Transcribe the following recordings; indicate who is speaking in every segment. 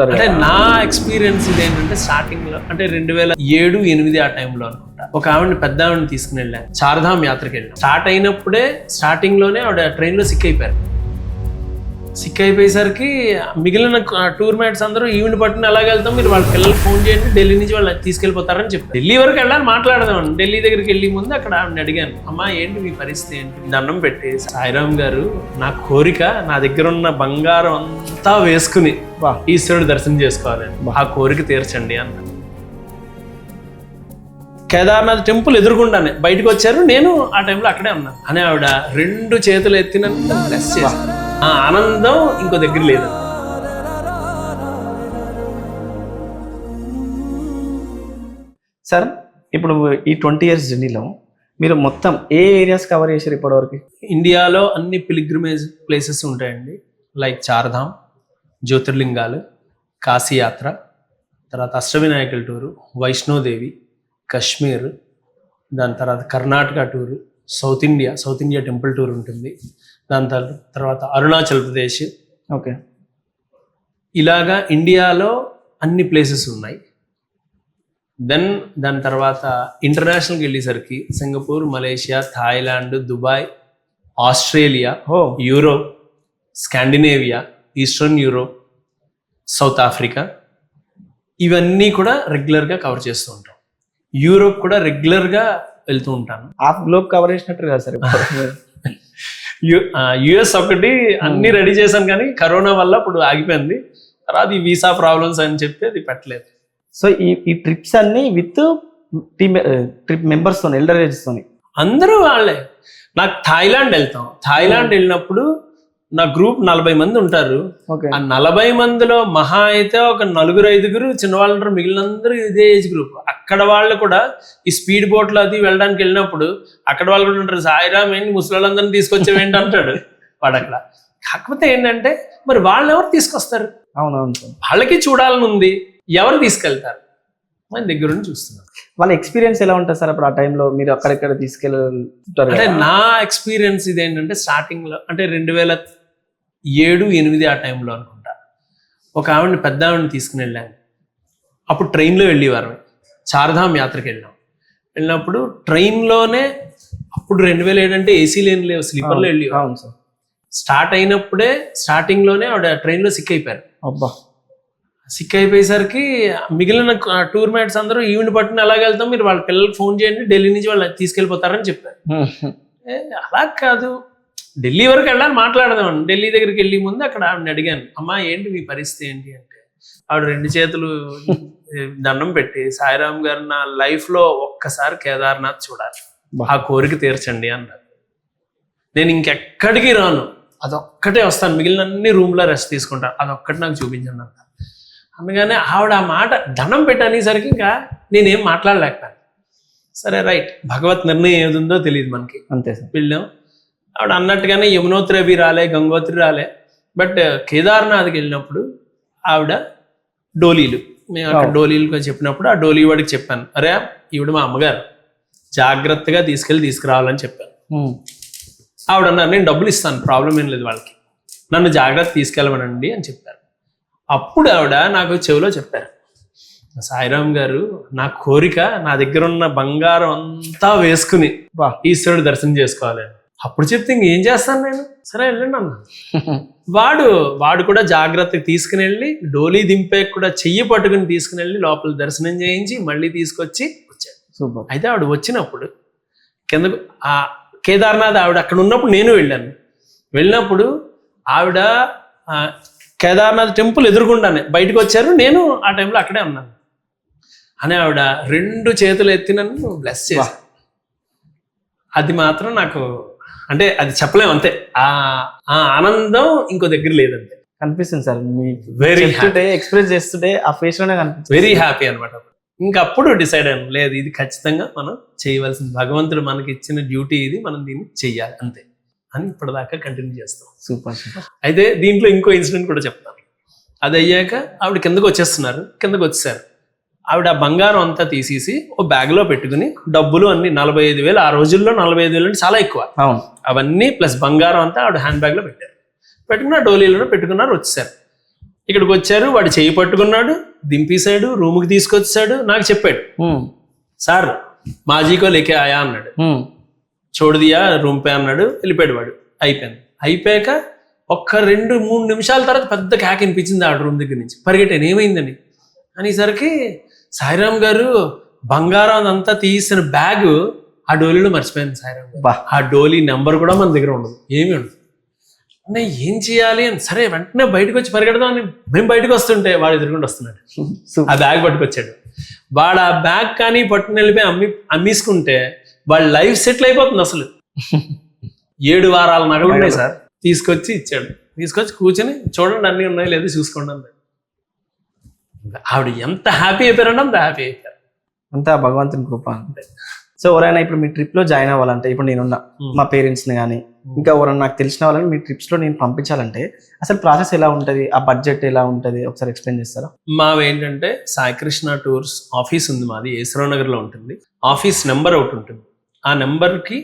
Speaker 1: అంటే నా ఎక్స్పీరియన్స్ ఇదేంటంటే స్టార్టింగ్ లో అంటే 2007-8 ఆ టైంలో అనుకుంటా ఒక ఆవిడని పెద్ద ఆవిడని తీసుకుని వెళ్ళాను. చార్ధామ్ యాత్రకి వెళ్ళాం. స్టార్ట్ అయినప్పుడే స్టార్టింగ్ లోనే ఆవిడ ట్రైన్ లో సిక్ అయిపోయారు. సిక్ అయిపోయేసరికి మిగిలిన టూర్ మేట్స్ అందరూ ఈవెంట్ పట్టుకుని ఎలాగ వెళ్తాం, మీరు వాళ్ళ పిల్లలకు ఫోన్ చేయండి, ఢిల్లీ నుంచి వాళ్ళు తీసుకెళ్ళిపోతారని చెప్పారు. ఢిల్లీ వరకు వెళ్ళాలని మాట్లాడదాం. ఢిల్లీ దగ్గరికి వెళ్ళి ముందు అక్కడ ఆవిడని అడిగాను, అమ్మా ఏంటి మీ పరిస్థితి ఏంటి? దండం పెట్టి, సాయిరామ్ గారు నా కోరిక నా దగ్గర ఉన్న బంగారం అంతా వేసుకుని ఈశ్వరుడు దర్శనం చేసుకోవాలని, ఆ కోరిక తీర్చండి అన్న. కేదార్నాథ్ టెంపుల్ ఎదురుకుండానే బయటకు వచ్చారు. నేను ఆ టైంలో అక్కడే ఉన్నాను. అని ఆవిడ 2 చేతులు ఎత్తినంత బ్లెస్ చేసి ఆ ఆనందం ఇంకో దగ్గర లేదు.
Speaker 2: సార్ ఇప్పుడు ఈ 20 years జర్నీలో మీరు మొత్తం ఏ ఏరియాస్ కవర్ చేశారు ఇప్పటివరకు?
Speaker 1: ఇండియాలో అన్ని పిలిగ్రిమేజ్ ప్లేసెస్ ఉంటాయండి. లైక్ చార్ధామ్, జ్యోతిర్లింగాలు, కాశీయాత్ర, తర్వాత అష్టవినాయకుల టూరు, వైష్ణోదేవి, కాశ్మీర్, దాని తర్వాత Karnataka tour, south India temple tour ఉంటుంది. దాని తర్వాత అరుణాచల్ ప్రదేశ్.
Speaker 2: ఓకే,
Speaker 1: ఇలాగా ఇండియాలో అన్ని ప్లేసెస్ ఉన్నాయి. దాని తర్వాత ఇంటర్నేషనల్కి వెళ్ళేసరికి Singapore, Malaysia, Thailand, Dubai, Australia, Europe, Scandinavia, eastern Europe, south Africa, ఇవన్నీ కూడా రెగ్యులర్గా కవర్ చేస్తూ ఉంటాం. యూరోప్ కూడా రెగ్యులర్గా వెళ్తూ ఉంటాను.
Speaker 2: హాఫ్ గ్లోబ్ కవర్ చేసినట్టు కదా సార్.
Speaker 1: యుఎస్ ఒకటి అన్ని రెడీ చేశాను, కానీ కరోనా వల్ల ఇప్పుడు ఆగిపోయింది. తర్వాత ఈ వీసా ప్రాబ్లమ్స్ అని చెప్పి అది పెట్టలేదు.
Speaker 2: సో ఈ ట్రిప్స్ అన్ని విత్ ట్రిప్ మెంబర్స్ తో, ఎల్డర్ ఏజ్ తోని
Speaker 1: అందరూ వాళ్ళే. నాకు థాయిలాండ్ వెళ్తాం. థాయిలాండ్ వెళ్ళినప్పుడు నా గ్రూప్ 40 మంది ఉంటారు. ఆ 40 మందిలో మహా అయితే ఒక 4-5 చిన్నవాళ్ళు ఉంటారు. మిగిలినందరూ ఇదే ఏజ్ గ్రూప్. అక్కడ వాళ్ళు కూడా ఈ స్పీడ్ బోట్లో అది వెళ్ళడానికి వెళ్ళినప్పుడు అక్కడ వాళ్ళు కూడా ఉంటారు, సాయిరామ్ ఏంటి ముసలాళ్ళందరినీ తీసుకొచ్చేవేంటి అంటాడు వాడు అక్కడ. కాకపోతే ఏంటంటే మరి వాళ్ళు ఎవరు తీసుకొస్తారు?
Speaker 2: అవునవును సార్,
Speaker 1: వాళ్ళకి చూడాలని ఉంది, ఎవరు తీసుకెళ్తారు? మన దగ్గర నుంచి చూస్తున్నాం.
Speaker 2: వాళ్ళ ఎక్స్పీరియన్స్ ఎలా ఉంటుంది సార్ అప్పుడు ఆ టైంలో మీరు అక్కడెక్కడ తీసుకెళ్తారు?
Speaker 1: అంటే నా ఎక్స్పీరియన్స్ ఇదేంటంటే స్టార్టింగ్ లో అంటే 2007-8 ఆ టైంలో అనుకుంటా ఒక ఆవిడని పెద్ద ఆవిడని తీసుకుని వెళ్ళాను. అప్పుడు ట్రైన్లో వెళ్ళేవారు. చార్ధామ్ యాత్రకి వెళ్ళినప్పుడు ట్రైన్లోనే అప్పుడు 2007 అంటే ఏసీ లేని లేవు, స్లీపర్లో వెళ్ళేవారు.
Speaker 2: అవును సార్.
Speaker 1: స్టార్ట్ అయినప్పుడే స్టార్టింగ్లోనే ఆవిడ ట్రైన్లో సిక్ అయిపోయారు.
Speaker 2: అబ్బా,
Speaker 1: సిక్ అయిపోయేసరికి మిగిలిన టూర్ మేట్స్ అందరూ ఈవెంట్ పట్టుకుని ఎలాగ వెళ్తాం, మీరు వాళ్ళ పిల్లలకు ఫోన్ చేయండి, ఢిల్లీ నుంచి వాళ్ళు తీసుకెళ్ళిపోతారని చెప్పారు. అలా కాదు, ఢిల్లీ వరకు వెళ్ళాలని మాట్లాడదాం. ఢిల్లీ దగ్గరికి వెళ్ళి ముందు అక్కడ ఆవిడని అడిగాను, అమ్మా ఏంటి మీ పరిస్థితి ఏంటి అంటే ఆవిడ 2 చేతులు దండం పెట్టి, సాయిరామ్ గారు నా లైఫ్ లో ఒక్కసారి కేదార్నాథ్ చూడాలి, ఆ కోరిక తీర్చండి అన్నారు. నేను ఇంకెక్కడికి రాను, అదొక్కటే వస్తాను, మిగిలిన అన్ని రూమ్ లో రెస్ట్ తీసుకుంటాను, అదొక్కటి నాకు చూపించండి అన్నారు. అందుకనే ఆవిడ ఆ మాట దండం పెట్టి అనేసరికి ఇంకా నేనేం మాట్లాడలేకపోయాను. సరే రైట్, భగవత్ నిర్ణయం ఏది ఉందో తెలియదు మనకి.
Speaker 2: అంతే సార్.
Speaker 1: వెళ్ళాం. ఆవిడ అన్నట్టుగానే యమునోత్రి అవి రాలే, గంగోత్రి రాలే. బట్ కేదార్నాథ్కి వెళ్ళినప్పుడు ఆవిడ డోలీలు, మేము అక్కడ డోలీలుగా చెప్పినప్పుడు ఆ డోలీ వాడికి చెప్పాను, అరే ఈవిడ మా అమ్మగారు, జాగ్రత్తగా తీసుకురావాలని చెప్పాను. ఆవిడ అన్నారు, నేను డబ్బులు ఇస్తాను, ప్రాబ్లం ఏం లేదు, వాళ్ళకి నన్ను జాగ్రత్త తీసుకెళ్ళమనండి అని చెప్పారు. అప్పుడు ఆవిడ నాకు చెవిలో చెప్పారు, సాయిరామ్ గారు నా కోరిక నా దగ్గర ఉన్న బంగారం అంతా వేసుకుని ఈశ్వరుడు దర్శనం చేసుకోవాలని. అప్పుడు చెప్తే ఇంకేం చేస్తాను నేను, సరే వెళ్ళండి అన్నా. వాడు కూడా జాగ్రత్తగా తీసుకుని వెళ్ళి డోలీ దింపే కూడా చెయ్యి పట్టుకుని తీసుకుని వెళ్ళి లోపల దర్శనం చేయించి మళ్ళీ తీసుకొచ్చి వచ్చాడు.
Speaker 2: సూపర్.
Speaker 1: అయితే ఆవిడ వచ్చినప్పుడు కిందకు ఆ కేదార్నాథ్ ఆవిడ అక్కడ ఉన్నప్పుడు నేను వెళ్ళినప్పుడు ఆవిడ కేదార్నాథ్ టెంపుల్ ఎదురుకుండానే బయటకు వచ్చారు. నేను ఆ టైంలో అక్కడే ఉన్నాను. అని ఆవిడ 2 చేతులు ఎత్తి నన్ను బ్లెస్ చేశారు. అది మాత్రం నాకు అంటే అది చెప్పలేము, అంతే. ఆ ఆనందం ఇంకో దగ్గర లేదంతే.
Speaker 2: కనిపిస్తుంది సార్, మీ
Speaker 1: వెరీ
Speaker 2: ఎక్స్ప్రెస్ చేస్తుంటే ఆ ఫేస్ లోనే కనిపిస్తుంది.
Speaker 1: వెరీ హ్యాపీ అనమాట. ఇంకప్పుడు డిసైడ్ అయ్యాను, లేదు ఇది ఖచ్చితంగా మనం చేయవలసింది, భగవంతుడు మనకి ఇచ్చిన డ్యూటీ ఇది, మనం దీన్ని చెయ్యాలి అంతే అని ఇప్పటిదాకా కంటిన్యూ చేస్తాం.
Speaker 2: Super super.
Speaker 1: అయితే దీంట్లో ఇంకో ఇన్సిడెంట్ కూడా చెప్తాను. అది అయ్యాక ఆవిడ కిందకు వచ్చేసారు. ఆవిడ ఆ బంగారం అంతా తీసేసి ఓ బ్యాగ్లో పెట్టుకుని డబ్బులు అన్ని 45,000, ఆ రోజుల్లో 45,000 అంటే చాలా ఎక్కువ. అవన్నీ ప్లస్ బంగారం అంతా ఆవిడ హ్యాండ్ బ్యాగ్లో పెట్టుకున్న డోలీలో పెట్టుకున్నారు, వచ్చేసారు. ఇక్కడికి వచ్చారు, వాడు చేయి పట్టుకున్నాడు, దింపేశాడు, రూమ్కి తీసుకొచ్చాడు, నాకు చెప్పాడు, సార్ మాజీకో లేకే ఆయా అన్నాడు, చూడదియా రూమ్ పే అన్నాడు, వెళ్ళిపోయాడు వాడు. అయిపోయింది. అయిపోయాక ఒక్క 2-3 నిమిషాల తర్వాత పెద్ద కేక వినిపించింది ఆ రూమ్ దగ్గర నుంచి. పరిగెట్టాను, ఏమైందని అనేసరికి సాయిరామ్ గారు బంగారం అంతా తీసిన బ్యాగ్ ఆ డోలీలో మర్చిపోయాను సాయిరామ్ గారు. ఆ డోలీ నెంబర్ కూడా మన దగ్గర ఉండదు, ఏమీ ఉండదు. అన్న ఏం చేయాలి అని, సరే వెంటనే బయటకు వచ్చి పరిగెడదాం అని మేము బయటకు వస్తుంటే వాడు ఎదురుకుండా వస్తున్నాడు, ఆ బ్యాగ్ పట్టుకొచ్చాడు. వాడు ఆ బ్యాగ్ కానీ పట్టుకుని వెళ్ళిపోయి అమ్మేసుకుంటే వాళ్ళ లైఫ్ సెటిల్ అయిపోతుంది. అసలు 7 వారాల నగలు ఉన్నాయి సార్, తీసుకొచ్చి ఇచ్చాడు. తీసుకొచ్చి కూర్చొని చూడండి అన్నీ ఉన్నాయి లేదు చూసుకోండి అన్నాడు. ఆవిడ ఎంత హ్యాపీ అయిపోయారంటే అంత హ్యాపీ అయిపోయారు.
Speaker 2: అంతా భగవంతుని కృప అంతే. సో ఎవరైనా ఇప్పుడు మీ ట్రిప్ లో జాయిన్ అవ్వాలంటే, ఇప్పుడు నేనున్నా మా పేరెంట్స్ ని కానీ ఇంకా ఎవరైనా నాకు తెలిసిన వాళ్ళని మీ ట్రిప్స్ లో నేను పంపించాలంటే అసలు ప్రాసెస్ ఎలా ఉంటది, ఆ బడ్జెట్ ఎలా ఉంటది, ఒకసారి ఎక్స్ప్లెయిన్ చేస్తారా?
Speaker 1: మావేంటంటే సాయికృష్ణ టూర్స్ ఆఫీస్ ఉంది, మాది ఏసరావు నగర్ లో ఉంటుంది. ఆఫీస్ నెంబర్ ఒకటి ఉంటుంది, ఆ నెంబర్కి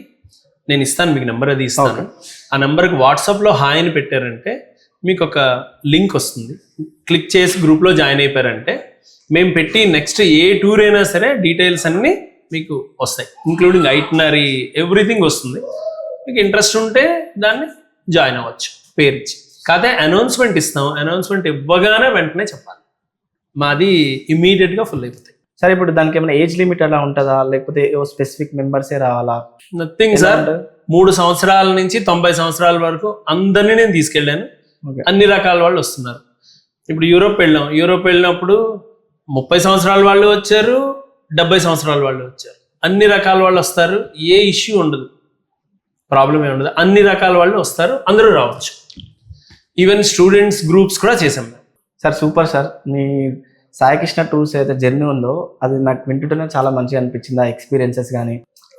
Speaker 1: నేను ఇస్తాను, మీకు నెంబర్ అది ఇస్తాను. ఆ నెంబర్కి వాట్సాప్లో హాయ్ అని పెట్టారంటే మీకు ఒక లింక్ వస్తుంది, క్లిక్ చేసి గ్రూప్లో జాయిన్ అయిపోయారంటే మేము పెట్టి నెక్స్ట్ ఏ టూర్ అయినా సరే డీటెయిల్స్ అన్నీ మీకు వస్తాయి, ఇంక్లూడింగ్ ఐటనరీ ఎవ్రీథింగ్ వస్తుంది. మీకు ఇంట్రెస్ట్ ఉంటే దాన్ని జాయిన్ అవ్వచ్చు పేరు ఇచ్చి. కాకపోతే అనౌన్స్మెంట్ ఇస్తాం, అనౌన్స్మెంట్ ఇవ్వగానే వెంటనే చెప్పాలి, మాది ఇమ్మీడియట్గా ఫుల్ అయిపోతాయి.
Speaker 2: సరే ఇప్పుడు దానికి ఏమైనా ఏజ్ లిమిట్ అలా ఉంటుందా, లేకపోతే స్పెసిఫిక్ మెంబర్సే రావాలా?
Speaker 1: నథింగ్ సార్, 3 సంవత్సరాల నుంచి 90 సంవత్సరాల వరకు అందరినీ నేను తీసుకెళ్ళాను. అన్ని రకాల వాళ్ళు వస్తున్నారు. ఇప్పుడు యూరోప్ వెళ్ళినప్పుడు 30 సంవత్సరాల వాళ్ళు వచ్చారు, 70 సంవత్సరాల వాళ్ళు వచ్చారు, అన్ని రకాల వాళ్ళు వస్తారు. ఏ ఇష్యూ ఉండదు, ప్రాబ్లం ఏ ఉండదు, అన్ని రకాల వాళ్ళు వస్తారు, అందరూ రావచ్చు. ఈవెన్ స్టూడెంట్స్ గ్రూప్స్ కూడా చేసాం మేము.
Speaker 2: సార్ సూపర్ సార్, మీ సాయికృష్ణ టూర్స్ అయితే జర్నీ ఉందో అది నాకు వింటుంటేనే చాలా మంచిగా అనిపించింది. ఆ ఎక్స్పీరియన్సెస్ కానీ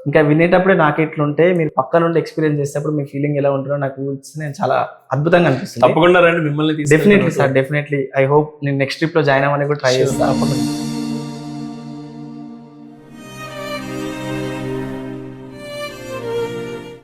Speaker 2: ఇంకా వినేటప్పుడే నాకు ఎట్లుంటే మీరు పక్క నుండి ఎక్స్పీరియన్స్ చేసేటప్పుడు మీ ఫీలింగ్ ఎలా ఉంటుందో నాకు నేను చాలా అద్భుతంగా అనిపిస్తుంది.
Speaker 1: తప్పకుండా రండి, మిమ్మల్ని
Speaker 2: definitely sir, definitely. I hope నేను నెక్స్ట్ ట్రిప్ లో జాయిన్ అవ్వడానికి కూడా ట్రై చేస్తాను.